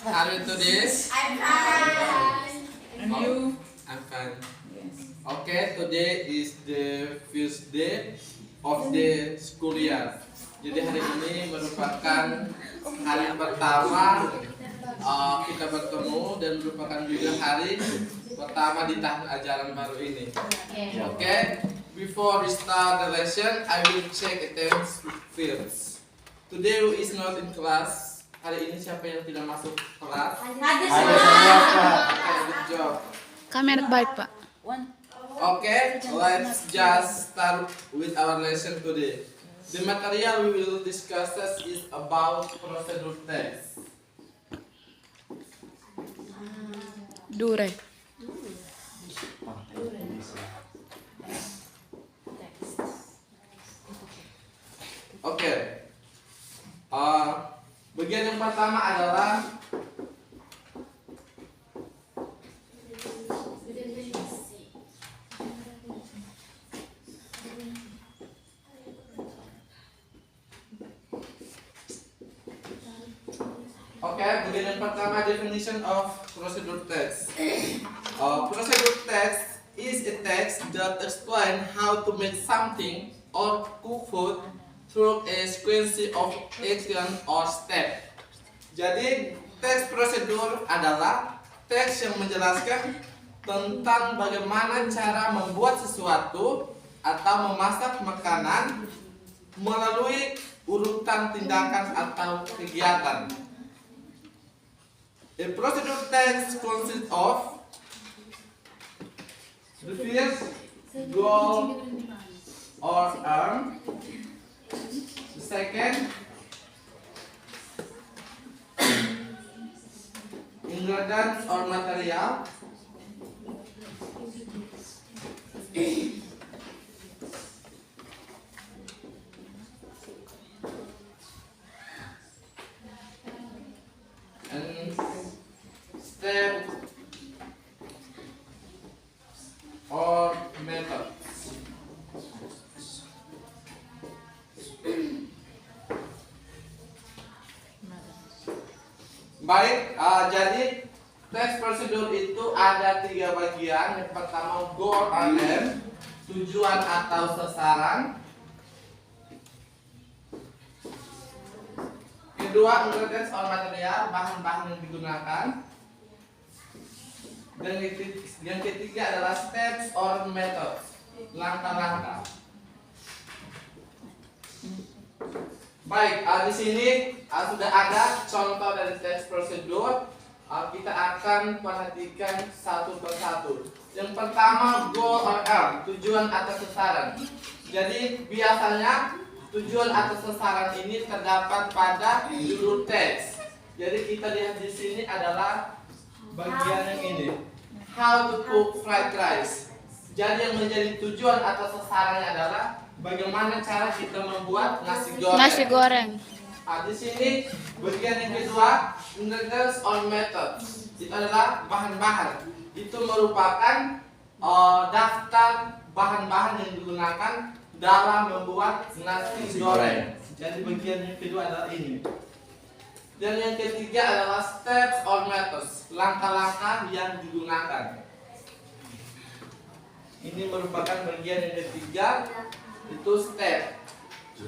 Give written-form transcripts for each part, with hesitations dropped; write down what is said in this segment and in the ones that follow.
Are you today? I'm fine. And you? I'm fine. Yes. Okay, today is the first day of the school year. Jadi hari ini merupakan hari pertama kita bertemu dan merupakan juga hari pertama di tahun ajaran baru ini. Okay, before we start the lesson, I will check attendance first. Today who is not in class? Hari ini siapa yang tidak masuk kelas? Ada Okay, good job. Kamera baik, Pak. Okay, let's just start with our lesson today. The material we will discuss is about procedure text. Dure. Okay. Bagian yang pertama adalah bagian yang pertama definition of procedure text. Procedure text is a text that explains how to make something or cook food through a sequence of action or step. Jadi teks prosedur adalah teks yang menjelaskan tentang bagaimana cara membuat sesuatu atau memasak makanan melalui urutan tindakan atau kegiatan. A procedure text consists of the first goal or aim, the second ingredients or material, and step or method. Baik, jadi teks prosedur itu ada 3 bagian. Yang pertama goal and aim, tujuan atau sasaran. Kedua ingredients or material, bahan-bahan yang digunakan. Dan yang ketiga adalah steps or methods, langkah-langkah. Baik, di sini sudah ada contoh dari teks prosedur. Kita akan perhatikan satu persatu. Yang pertama goal or aim, tujuan atau sasaran. Jadi biasanya tujuan atau sasaran ini terdapat pada judul teks. Jadi kita lihat di sini adalah bagian yang ini. How to cook fried rice. Jadi yang menjadi tujuan atau sasarannya adalah bagaimana cara kita membuat nasi goreng. Nasi goreng. Di sini bagian yang kedua ingredients or methods. Itu adalah bahan-bahan. Itu merupakan daftar bahan-bahan yang digunakan dalam membuat nasi goreng. Jadi bagian yang kedua adalah ini. Dan yang ketiga adalah steps or methods, langkah-langkah yang digunakan. Ini merupakan bagian yang ketiga, itu step.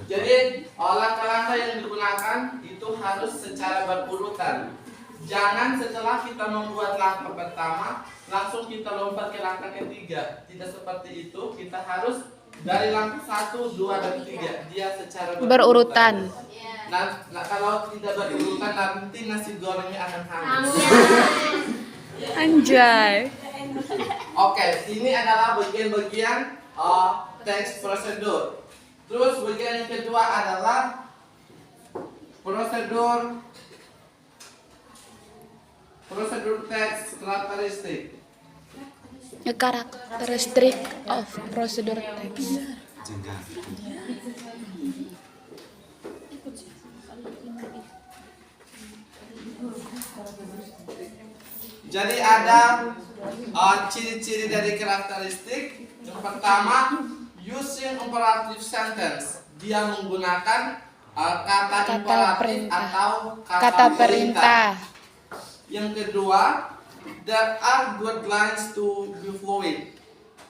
Jadi langkah-langkah yang digunakan itu harus secara berurutan. Jangan setelah kita membuat langkah pertama langsung kita lompat ke langkah ketiga. Tidak seperti itu. Kita harus dari langkah 1, 2, dan 3 dia secara berurutan. Nah, kalau tidak berurutan nanti nasi gorengnya akan hangus. Anjay. Oke, ini adalah bagian-bagian teks prosedur. Terus bagian yang kedua adalah prosedur teks karakteristik. Karakteristik of procedure text. Jadi ada ciri-ciri dari karakteristik. Yang pertama, using imperative sentence. Dia menggunakan kata imperatif perintah. atau Kata perintah. Yang kedua, there are guidelines to be followed.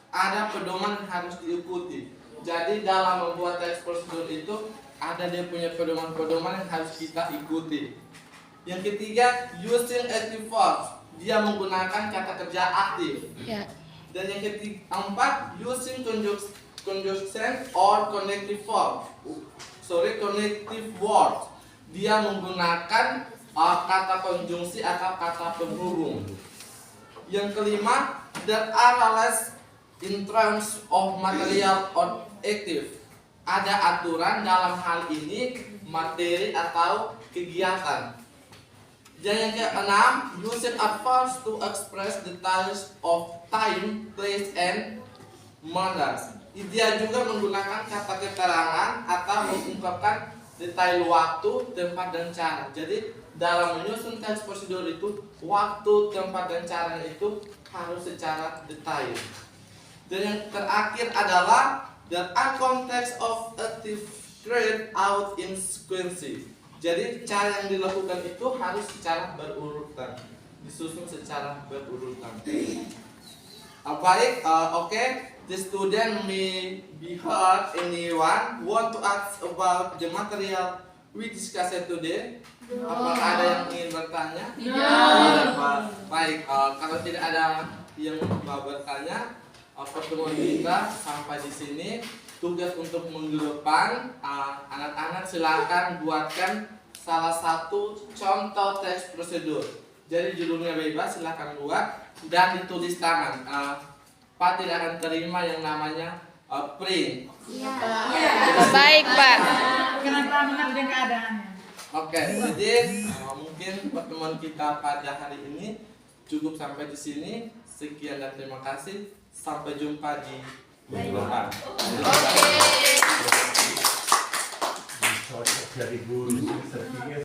Ada pedoman yang harus diikuti. Jadi dalam membuat teks prosedur itu ada dia punya pedoman-pedoman yang harus kita ikuti. Yang ketiga, using active verbs. Dia menggunakan kata kerja aktif. Ya. Dan yang keempat, using conjunction or connective words. Dia menggunakan kata konjungsi atau kata penghubung. Yang kelima, there are less in terms of material or active. Ada aturan dalam hal ini materi atau kegiatan. Dan yang keenam, using adverbs to express details of time, place, and manners. Dia juga menggunakan kata keterangan atau mengungkapkan detail waktu, tempat, dan cara. Jadi dalam menyusun teks prosedur itu, waktu, tempat, dan cara itu harus secara detail. Dan yang terakhir adalah there are context of active carried out in sequence. Jadi cara yang dilakukan itu harus secara berurutan, disusun secara berurutan. Baik, oke. The student may be heard. Anyone want to ask about the material we discussed today? Apakah ada yang ingin bertanya? Baik, kalau tidak ada yang mau bertanya, pertemuan kita sampai di sini. Tugas untuk minggu depan, anak-anak silakan buatkan salah satu contoh teks prosedur. Jadi judulnya bebas, silakan buat dan ditulis tangan. Pak tidak akan terima yang namanya print. Baik, Pak. Kenapa mengerti keadaannya? Oke, jadi mungkin pertemuan kita pada hari ini cukup sampai di sini. Sekian dan terima kasih. Sampai jumpa di minggu depan. Dari guru